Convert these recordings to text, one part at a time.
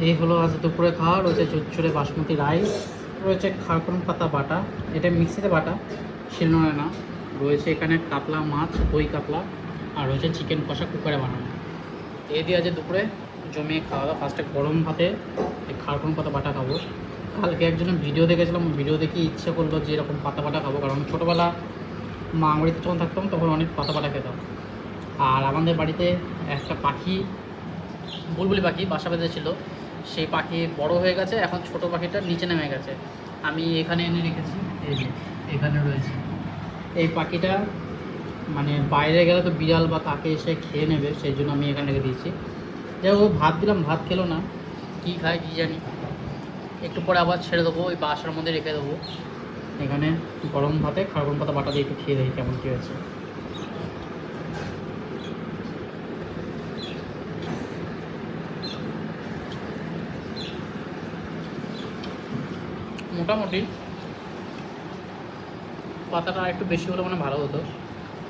এই হলো আজ দুপুরে খাওয়া। রয়েছে চচ্চড়ে বাসমতি রাইস, রয়েছে খারকুন পাতা বাটা, এটা মিক্সিতে বাটা, শিলনোড়া না। রয়েছে এখানে কাতলা মাছ, দই কাতলা, আর রয়েছে চিকেন কষা কুকারে বানানো। এই দিয়ে আজ দুপুরে জমিয়ে খাওয়া দাওয়া। ফার্স্টে গরম ভাতে এই খারকুন পাতা বাটা খাবো। কালকে একজনের ভিডিও দেখেছিলাম, ভিডিও দেখে ইচ্ছে করলো যে এরকম পাতা বাটা খাবো, কারণ ছোটোবেলা মা বাড়িতে যখন থাকতাম তখন অনেক পাতা বাটা খেতাম। আর আমাদের বাড়িতে একটা পাখি, বুলবুলি পাখি বাসা বেঁধেছিল। সেই পাখি বড় হয়ে গেছে, এখন ছোট পাখিটা নিচে নেমে গেছে। আমি এখানে এনে রেখেছি, এই যে এখানে রয়েছে। এই পাখিটা মানে বাইরে গেলে তো বিড়াল বা কাকে এসে খেয়ে নেবে, সেই জন্য আমি এখানে রেখে দিয়েছি। যাই হোক, ভাত দিলাম, ভাত খেলো না, কী খায় কী জানি। একটু পরে আবার ছেড়ে দেবো, ওই বাসার মধ্যে রেখে দেবো। এখানে গরম ভাতে খারকুন পাতা বাটা দিয়ে একটু খেয়ে দেখি কেমন কী হয়েছে। মোটামুটি পাতাটা একটু বেশি হলে মানে ভালো হতো,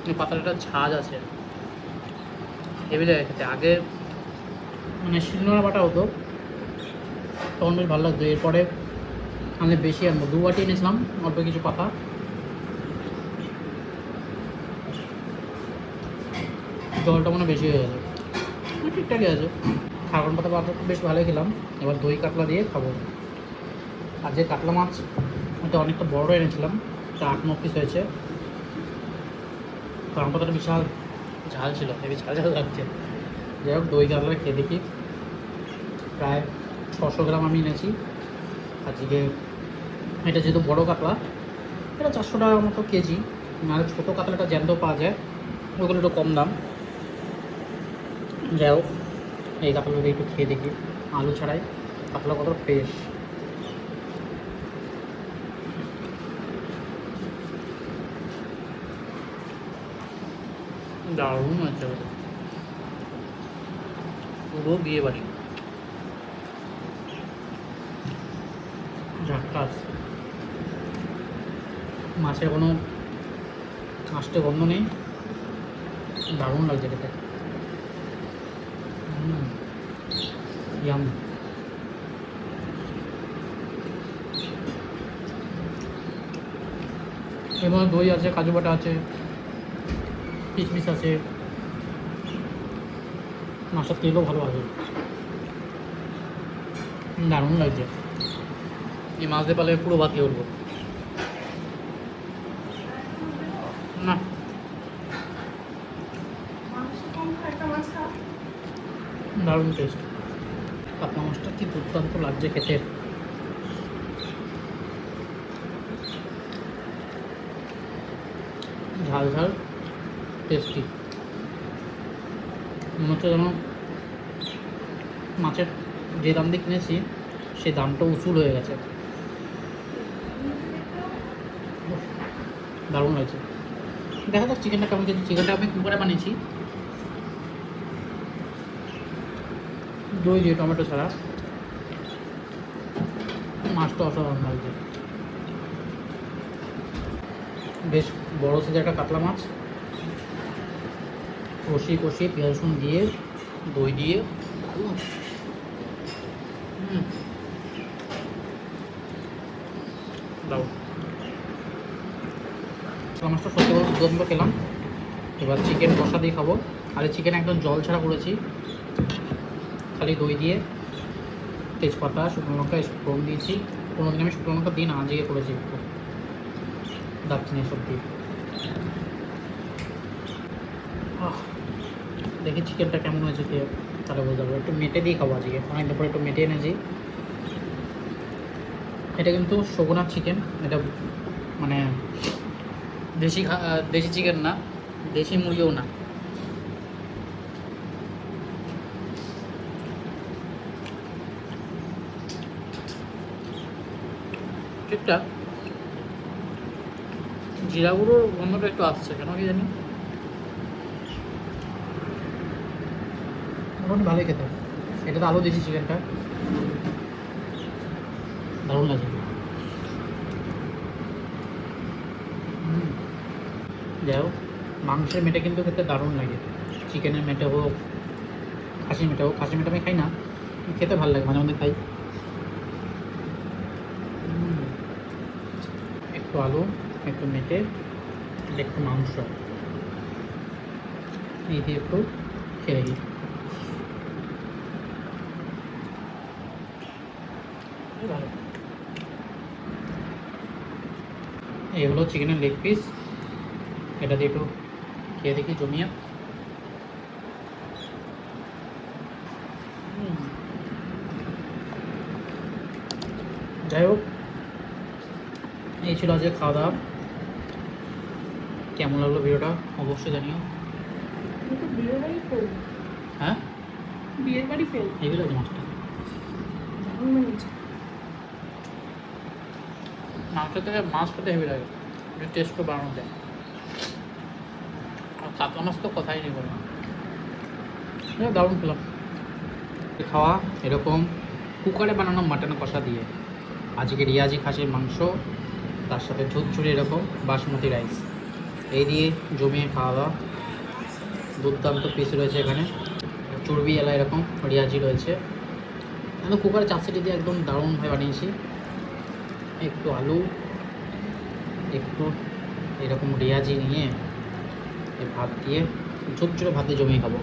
কিন্তু পাতাটা ঝাঁজ আছে, হেভি লেগে খেতে। আগে মানে শিলনোড়া বাটা হতো তখন বেশ ভালো লাগতো। এরপরে আমি বেশি আনবো, 2 বাটি এনেছিলাম, অল্প কিছু পাতা। জলটা মনে বেশি হয়ে গেছে, ঠিকঠাকই আছে। খারকুন পাতা বাটা বেশ ভালোই খেলাম। এবার দই কাতলা দিয়ে খাবো। আর যে কাতলা মাছ ওটা অনেকটা বড় এনেছিলাম, তা 8-9 পিস হয়েছে। খারকুন পাতাটা বিশাল ঝাল ছিল, হেভি ঝাল ঝাল লাগছে। যাই হোক, দই কাতলা খেয়ে দেখি। প্রায় 600 গ্রাম আমি এনেছি আজকে। এটা যেহেতু বড় কাতলা, এটা 400 টাকার মতো কেজি। নাহলে ছোটো কাতলাটা জ্যান্ত পাওয়া যায়, ওগুলো একটু কম দাম। যাই হোক, এই কাতলাটা একটু খেয়ে দেখি আলু ছাড়াই। কাতলা কত ফ্রেশ, দারুণ হচ্ছে, পুরো বিয়ে বাড়ি ঝাক্কাস। মাছের কোনো আষ্টে গন্ধ নেই, দারুণ লাগছে খেতে। ইয়াম। এর মধ্যে দই আছে, কাজু বাটা আছে, কিশমিশ আছে, মাছের তেলও ভালো আছে, দারুণ লাগছে। এই মাছ দিয়ে পালে পুরো ভাত খেয়ে উঠবো। না, দারুণ টেস্ট। কাতলা মাছটা কি দুর্দান্ত লাগছে খেতে। ঝাল ঝাল, টেস্টি। মনে হচ্ছে যেন মাছের যে দাম দিয়ে কিনেছি সেই দামটা উসুল হয়ে গেছে। দারুণ লাগছে। দেখা যাক চিকেনটা কেমন খেয়েছি। চিকেনটা আমি কুকারে বানিয়েছি, দই দিয়ে, টমেটো ছাড়া। মাছটা অসাধারণ লাগছে, বেশ বড়ো সাইজের একটা কাতলা মাছ। কষিয়ে কষিয়ে পেঁয়াজ রসুন দিয়ে, দই দিয়ে, দাও। কাতলা মাছটা সত্যি বড় দুর্দান্ত খেলাম। এবার চিকেন কষা দিয়ে খাবো। আর এই চিকেন একদম জল ছাড়া করেছি, খালি দই দিয়ে, তেজপাতা, শুকনো লঙ্কা এসব ফোড়ন দিয়েছি। কোনোদিন আমি শুকনো লঙ্কা দিই না, আজকে করেছি একটু, দারচিনি এসব দিয়ে। দেখি চিকেনটা কেমন হয়েছে খেয়ে, তাহলে বোঝা যাবে। একটু মেটে দিয়ে খাবো আজকে, অনেকদিন পরে একটু মেটে এনেছি। এটা কিন্তু সগুনার চিকেন, এটা মানে দেশি চিকেন না, দেশি মুরগিও না। ঠিকঠাক, জিরা গুঁড়োর গন্ধটা একটু আসছে, কেন কি জানি। মোটামুটি ভালোই খেতে। এটা তো আলু দেশি চিকেনটা, দারুণ লাগে। যাই হোক, মাংসের মেটে কিন্তু খেতে দারুণ লাগে। চিকেনের মেটে হোক, খাসির মেটে হোক। খাসির মেটে আমি খাই না, খেতে ভালো লাগে, মাঝে মধ্যে খাই। একটু আলু, একটু মেটে, একটু মাংস, এই দিয়ে একটু খেয়ে নিই। ভালো। এই হলো চিকেনের লেগ পিস, এটা দিয়ে একটু খেয়ে দেখি জমিয়ে। যাই হোক, এই ছিল আজকে খাওয়া দাওয়া। কেমন লাগলো ভিডিওটা অবশ্যই জানিও। বিয়ের বাড়ি ফেল, হ্যাঁ, বিয়ের বাড়ি ফেল। এগুলো আছে মাছটা। মাংস থেকে মাছ খেতে হেভি লাগে, একটু টেস্ট করে বানানো যায়। আর কাতলা মাছ তো কথাই নেই বলে, দারুণ খেলাম। খাওয়া এরকম কুকারে বানানো মাটন কষা দিয়ে, আজকে রিয়াজি খাসির মাংস, তার সাথে ঝুরঝুরি এরকম বাসমতি রাইস, এই দিয়ে জমিয়ে খাওয়া দাওয়া। দুর্দান্ত পিস রয়েছে এখানে, চর্বি এলা এরকম রিয়াজি রয়েছে। আমি কুকারে 4 সিটি দিয়ে একদম দারুণভাবে বানিয়েছি। একটু আলু, একটু এরকম রিয়াজি নিয়ে এই ভাত দিয়ে ঝুরঝুরে ভাত দিয়ে জমিয়ে খাবো।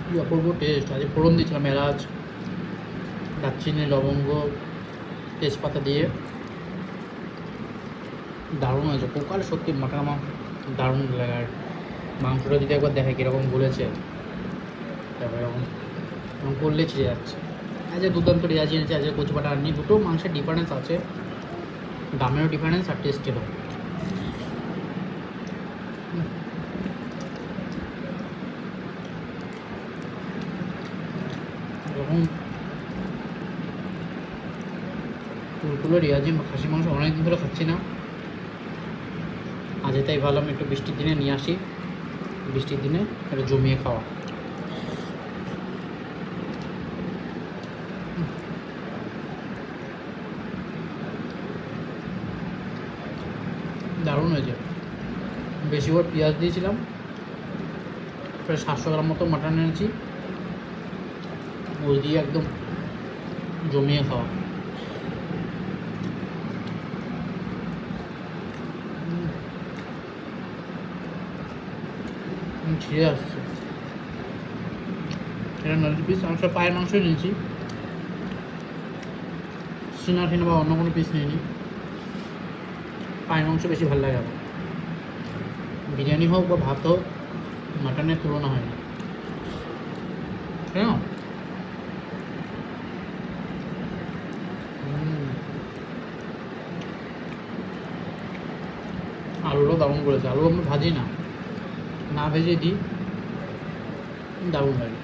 কি অপূর্ব টেস্ট। আজ ফোড়ন দিয়েছিলাম এলাচ, দারচিনি, লবঙ্গ, তেজপাতা দিয়ে, দারুণ হয়েছে। কুকারে সত্যি মাটন আমার দারুণ লাগে। আর মাংসটা যদি একবার দেখে কীরকম বলেছে, তারপরে এরকম করলে ছিঁড়ে যাচ্ছে। আজ দুর্দান্ত রেয়াজি এনেছে, আজকে কচু বাটা আনি। দুটো মাংসের ডিফারেন্স আছে, দামেরও ডিফারেন্স আর টেস্টেরও। এরকম তুলতুলো রেয়াজি খাসি মাংস অনেকদিন ধরে খাচ্ছি না। আজ তাই ভাবলাম একটু বৃষ্টির দিনে নিয়ে আসি, বৃষ্টির দিনে একটু জমিয়ে খাওয়া। দারুণ হয়েছে। বেশি করে পেঁয়াজ দিয়েছিলাম, প্রায় 700 গ্রাম মতো মাটন এনেছি, ওই দিয়ে একদম জমিয়ে খাওয়া। ছিঁড়ে আসছে। এটা নদী পিস, আমি সব পায়ের মাংসই নিয়েছি, সিনা টিনা বা অন্য কোনো পিস নিইনি। পায়ের মাংস বেশি ভালো লাগে আমার। বিরিয়ানি হোক বা ভাত হোক, মাটনের তুলনা হয় না। কেন? আলুটাও দারুণ করেছে। আলু আমরা ভাজি না, না ভেজে দিই, দারুণ লাগে।